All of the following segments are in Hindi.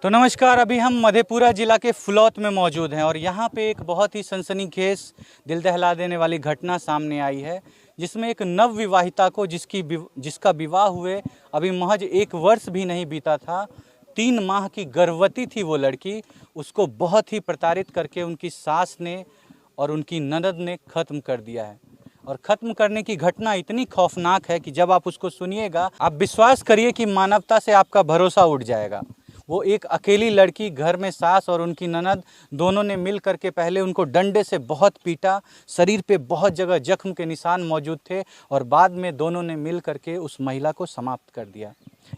तो नमस्कार, अभी हम मधेपुरा जिला के फुलौत में मौजूद हैं और यहाँ पे एक बहुत ही सनसनीखेज दिल दहला देने वाली घटना सामने आई है, जिसमें एक नव विवाहिता को जिसका विवाह हुए अभी महज 1 वर्ष भी नहीं बीता था, 3 माह की गर्भवती थी वो लड़की, उसको बहुत ही प्रताड़ित करके उनकी सास ने और उनकी ननद ने ख़त्म कर दिया है। और ख़त्म करने की घटना इतनी खौफनाक है कि जब आप उसको सुनिएगा आप विश्वास करिए कि मानवता से आपका भरोसा उठ जाएगा। वो एक अकेली लड़की, घर में सास और उनकी ननद दोनों ने मिल करके पहले उनको डंडे से बहुत पीटा, शरीर पे बहुत जगह जख्म के निशान मौजूद थे और बाद में दोनों ने मिल करके उस महिला को समाप्त कर दिया।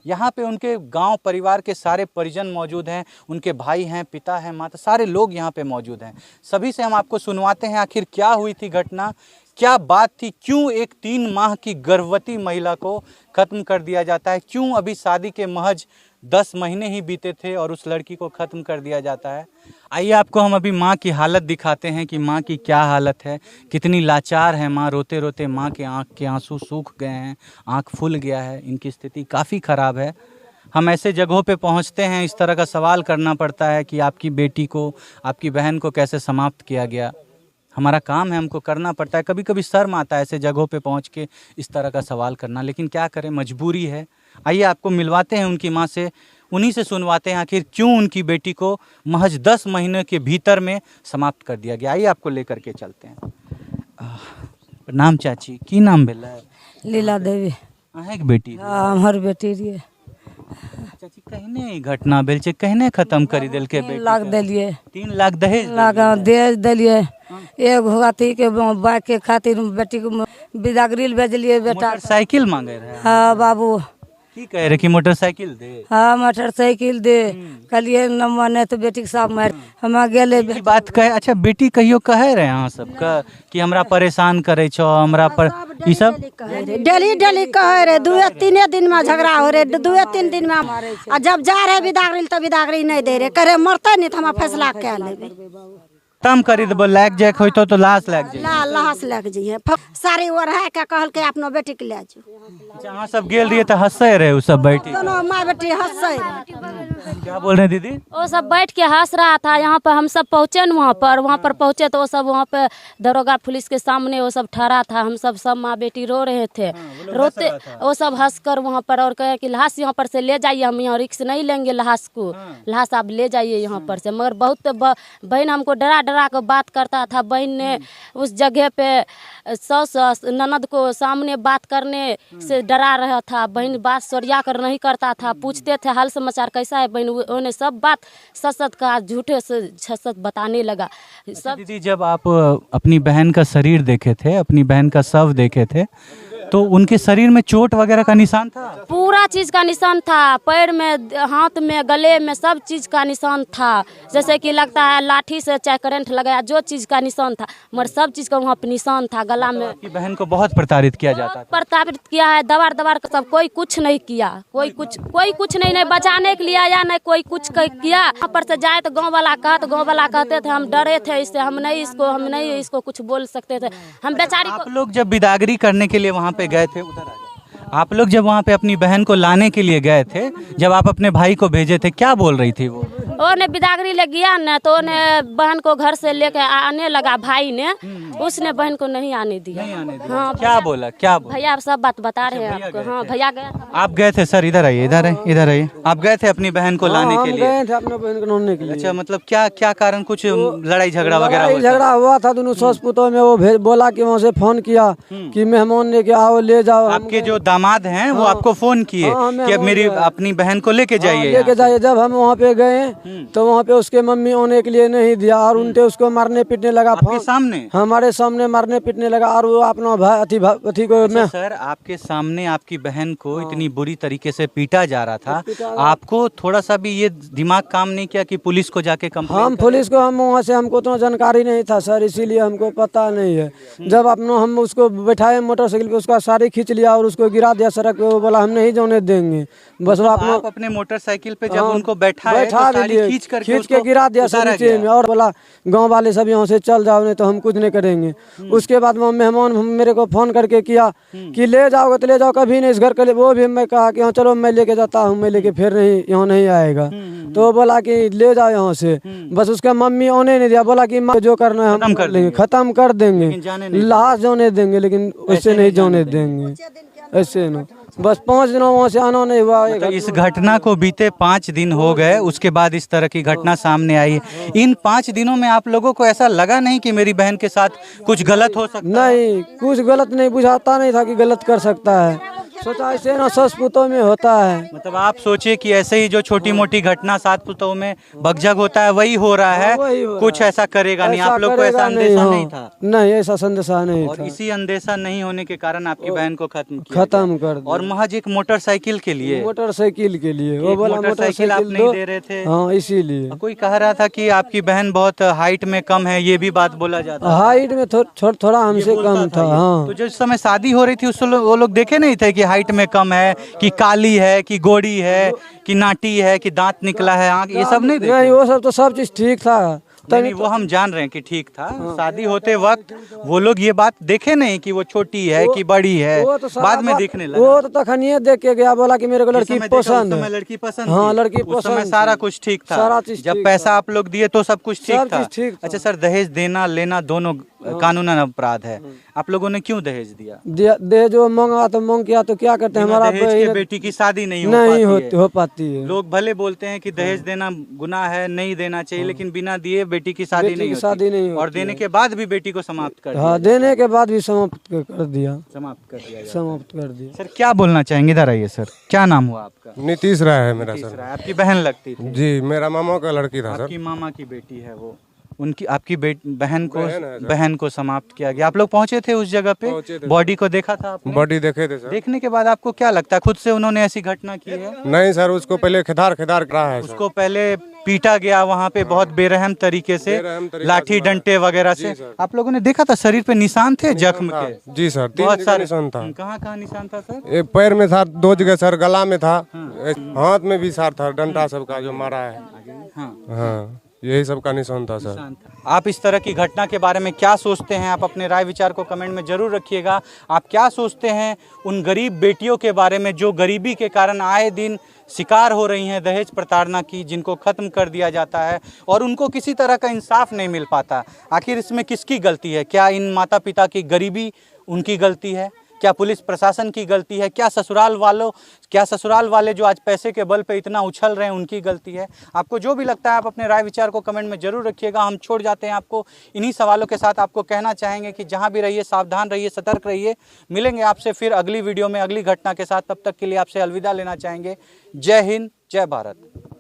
यहाँ पे उनके गांव परिवार के सारे परिजन मौजूद हैं, उनके भाई हैं, पिता हैं, माता, सारे लोग यहाँ पे मौजूद हैं। सभी से हम आपको सुनवाते हैं आखिर क्या हुई थी घटना, क्या बात थी, क्यों एक 3 माह की गर्भवती महिला को ख़त्म कर दिया जाता है, क्यों अभी शादी के महज 10 महीने ही बीते थे और उस लड़की को ख़त्म कर दिया जाता है। आइए आपको हम अभी माँ की हालत दिखाते हैं कि माँ की क्या हालत है, कितनी लाचार है माँ। रोते रोते माँ के आँख के आंसू सूख गए हैं, आँख फूल गया है, इनकी स्थिति काफ़ी ख़राब है। हम ऐसे जगहों पे पहुँचते हैं, इस तरह का सवाल करना पड़ता है कि आपकी बेटी को, आपकी बहन को कैसे समाप्त किया गया। हमारा काम है, हमको करना पड़ता है। कभी कभी शर्म आता है ऐसे जगहों पे पहुंच के इस तरह का सवाल करना, लेकिन क्या करें, मजबूरी है। आइए आपको मिलवाते हैं उनकी मां से, उन्हीं से सुनवाते हैं आखिर क्यों उनकी बेटी को महज 10 महीने के भीतर में समाप्त कर दिया गया। आइए आपको लेकर के चलते हैं। प्रणाम चाची, की नाम भेला? लीला देवी। अहें के बेटी? हमार बेटी रही। चाची कहने ई घटना भेल छै, कहने खत्म करी देल के? 3 लाख दिलिए। 3 लाख दहेज दहेज दिलिए। एगो अथी के बाइक के खातिर बेटी को बिदागरी भेजलिए। बेटा मोटरसाइकिल मांगे रहे? हाँ बाबू। की कह रहे कि मोटरसाइकिल दे? हाँ मोटरसाइकिल दे। कहलिए न माने तो बेटी के साथ मार हम गेले। बात कहे, अच्छा बेटी कहियो कहे रहे अहाँ सबका कि हमरा परेशान करे छो, हमरा पर ई सब डेली कहे रहे। 2-3 दिन में झगड़ा हो रहे, 2-3 दिन में। आ जब जा रहे बिदागरी तो बिदागरी नहीं दे रहे, करे मरते नहीं तो हम फैसला क्या लेबे। तम करी देबो, लाग जाए होतो तो लाश लाग जाए। लाश लाग जाइए। सारी ओढ़ा के कहल के अपनो बेटी के ले जाओ। अहाँ सब गेल रहिए तो हंसे रहे, उ सब बैठी दोनों माँ बेटी हंसे। क्या बोल रहे दीदी? वो सब बैठ के हंस रहा था। यहाँ पर हम सब पहुँचे न वहाँ पर पहुँचे तो वो सब वहाँ पे दरोगा पुलिस के सामने वो सब ठहरा था। हम सब माँ बेटी रो रहे थे। रोते वो सब हंस कर वहाँ पर और कहे कि लाश यहाँ पर से ले जाइए, हम यहाँ रिक्स नहीं लेंगे लाश को, लाश आप ले जाइए यहाँ पर से। मगर बहुत बहन हमको डरा के बात करता था। बहन ने उस जगह पे सास ननद को सामने बात करने से डरा रहा था। बहन बात सरिया कर नहीं करता था, पूछते थे हाल समाचार कैसा है बहन, उन्हें सब बात सच का झूठे से सच बताने लगा। सब दीदी, जब आप अपनी बहन का शरीर देखे थे, अपनी बहन का शव देखे थे, तो उनके शरीर में चोट वगैरह का निशान था? पूरा चीज का निशान था, पैर में, हाथ में, गले में, सब चीज का निशान था। जैसे कि लगता है लाठी से चाहे करंट लगाया, जो चीज का निशान था, मगर सब चीज का वहाँ पे निशान था। गला में आपकी बहन को बहुत प्रताड़ित किया जाता था? प्रताड़ित किया है, दबार कर सब। कोई कुछ नहीं किया, कोई कुछ नहीं बचाने के लिए आया, नहीं कोई कुछ किया। यहाँ पर से जाए तो गाँव वाला कहते थे, हम डरे थे इससे, हम नहीं इसको कुछ बोल सकते थे। हम बेचारी आप लोग जब बिदागरी करने के लिए वहाँ पे गए थे, उधर आ जाए, आप लोग जब वहाँ पे अपनी बहन को लाने के लिए गए थे, जब आप अपने भाई को भेजे थे, क्या बोल रही थी वो? ने बिदागरी ले गया न तो ने बहन को घर से लेके आने लगा, भाई ने, उसने बहन को नहीं आने दिया। हाँ, क्या बोला? भैया सब बात बता रहे हैं आपको। हाँ भैया गया था। आप गए थे? सर इधर आइए, इधर आइए। आप गए थे अपनी बहन को लाने के लिए? गए थे अपने बहन को लाने के लिए। अच्छा, मतलब क्या कारण, कुछ लड़ाई झगड़ा वगैरह? झगड़ा हुआ था दोनों सास पुतों में। वो बोला कि वहाँ से फोन किया कि मेहमान लेके आओ, ले जाओ। आपके जो दामाद हैं वो आपको फोन किए कि मेरी अपनी बहन को लेके जाइए? जब हम वहाँ पे गए तो वहाँ पे उसके मम्मी आने के लिए नहीं दिया और उनके उसको मारने पीटने लगा। आपके सामने? हमारे सामने मारने पीटने लगा। और वो अपना अथी को सर, आपके सामने आपकी बहन को इतनी बुरी तरीके से पीटा जा रहा था, आपको थोड़ा सा भी ये दिमाग काम नहीं किया कि पुलिस को जाके कंप्लेंट? हम वहाँ से, हमको तो जानकारी नहीं था सर, इसीलिए हमको पता नहीं है। जब हम उसको बैठाए मोटरसाइकिल पे, उसका साड़ी खींच लिया और उसको गिरा दिया सड़क पे। वो बोला हम नहीं जाने देंगे। बस वो आप अपने मोटरसाइकिल पे जब उनको बैठा लिए खींच करके खींच के उसको गिरा दिया सर उतारा नीचे गया। में, और बोला गांव वाले सब यहाँ से चल जाओ नहीं तो हम कुछ नहीं करेंगे। उसके बाद वो मेहमान मेरे को फोन करके किया कि ले जाओगे तो ले जाओ, कभी नहीं इस घर के लिए। वो भी मैं कहा कि हाँ चलो मैं लेके जाता हूँ, मैं लेके फिर नहीं यहाँ नहीं आएगा। तो वो बोला कि ले जाओ यहाँ से, बस उसका मम्मी आने नहीं दिया, बोला कि जो करना है हम कर लेंगे, खत्म कर देंगे, लाश जाने देंगे, लेकिन उससे नहीं जाने देंगे, ऐसे न। बस 5 दिनों वहाँ से आना नहीं हुआ। तो इस घटना को बीते 5 दिन हो गए, उसके बाद इस तरह की घटना सामने आई है। इन 5 दिनों में आप लोगों को ऐसा लगा नहीं कि मेरी बहन के साथ कुछ गलत हो सकता है? नहीं, कुछ गलत नहीं, बुझाता नहीं था कि गलत कर सकता है। सोचा ऐसे ना सस पुतों में होता है। मतलब आप सोचे कि ऐसे ही जो छोटी मोटी घटना सात पुतों में भगझग होता है वही हो रहा है, वही हो रहा कुछ ऐसा करेगा नहीं। आप लोग को ऐसा अंदेशा नहीं था? नहीं, ऐसा संदेशा नहीं और था। इसी अंदेशा नहीं होने के कारण आपकी बहन को खत्म किया खत्म कर गया। और महज एक मोटरसाइकिल के लिए? मोटरसाइकिल के लिए वो बोला मोटरसाइकिल आप नहीं दे रहे थे? हाँ, इसीलिए। कोई कह रहा था कि आपकी बहन बहुत हाइट में कम है, ये भी बात बोला जाता है। हाइट में थोड़ा हमसे कम था। हाँ, तो जिस समय शादी हो रही थी उस वो लोग देखे नहीं थे कि हाइट में कम है, कि काली है, कि गोरी है, कि नाटी है, कि दांत निकला है, आँख, ये सब नहीं देखे? नहीं, वो सब तो सब चीज ठीक था। नहीं, वो हम जान रहे हैं कि ठीक था। शादी होते वक्त वो लोग ये बात देखे नहीं कि वो छोटी है कि बड़ी है, वो तो सारा बाद में बात- दिखने लगा। वो तो तखनिए देख के गया, बोला कि मेरे को लड़की पसंद है। लड़की पसंद हाँ, थी। लड़की उस समय पसंद सारा थी। कुछ ठीक था। सारा चीज जब ठीक पैसा था। आप लोग दिए तो सब कुछ ठीक सब था। चीज ठीक था। अच्छा सर, दहेज देना लेना दोनों कानूनन अपराध है। आप लोगों ने क्यों दहेज दिया? दे जो मांगा तो मांग किया तो क्या करते हैं, बिना हमारा दहेज के बेटी की शादी नहीं नहीं हो पाती है। लोग भले बोलते हैं कि दहेज देना गुनाह है, नहीं देना चाहिए, लेकिन बिना दिए बेटी की शादी बेटी नहीं की होती। शादी नहीं और होती देने के बाद भी बेटी को समाप्त कर हाँ, दिया। देने के बाद भी समाप्त कर दिया। समाप्त कर दिया जाता समाप्त कर दिया। है। सर क्या बोलना चाहेंगे? इधर आइए सर। क्या नाम हुआ आपका? नीतीश राय है मेरा सर। तीसरा, आपकी बहन लगती थी? जी, मेरा मामा का लड़की था सर। आपकी मामा की बेटी है वो, उनकी आपकी बहन बहन है सर। बहन को समाप्त किया गया। आप लोग पहुंचे थे उस जगह पे? पहुंचे थे। बॉडी को देखा था आपने? बॉडी देखे थे सर। देखने के बाद आपको क्या लगता है, खुद से उन्होंने ऐसी घटना की है? नहीं सर, उसको पहले खिदार रहा है सर। उसको पहले पीटा गया वहाँ पे बहुत बेरहम तरीके से, बेरहम तरीका लाठी से डंडे वगैरह से। आप लोगों ने देखा था शरीर पे निशान थे जख्म के? जी सर, 3 बहुत जगह सारे निशान था। कहाँ कहाँ निशान था सर? एक पैर में था, 2 जगह सर, गला में था, हाथ में भी सर था, डंडा सबका जो मारा है। हाँ, हाँ, यही सब का निशान था सर। निशान था। आप इस तरह की घटना के बारे में क्या सोचते हैं? आप अपने राय विचार को कमेंट में जरूर रखिएगा। आप क्या सोचते हैं उन गरीब बेटियों के बारे में जो गरीबी के कारण आए दिन शिकार हो रही हैं दहेज प्रताड़ना की, जिनको खत्म कर दिया जाता है और उनको किसी तरह का इंसाफ नहीं मिल पाता? आखिर इसमें किसकी गलती है? क्या इन माता पिता की गरीबी उनकी गलती है? क्या पुलिस प्रशासन की गलती है? क्या ससुराल वाले जो आज पैसे के बल पे इतना उछल रहे हैं उनकी गलती है? आपको जो भी लगता है आप अपने राय विचार को कमेंट में जरूर रखिएगा। हम छोड़ जाते हैं आपको इन्हीं सवालों के साथ। आपको कहना चाहेंगे कि जहां भी रहिए सावधान रहिए, सतर्क रहिए। मिलेंगे आपसे फिर अगली वीडियो में अगली घटना के साथ। तब तक के लिए आपसे अलविदा लेना चाहेंगे। जय हिंद, जय भारत।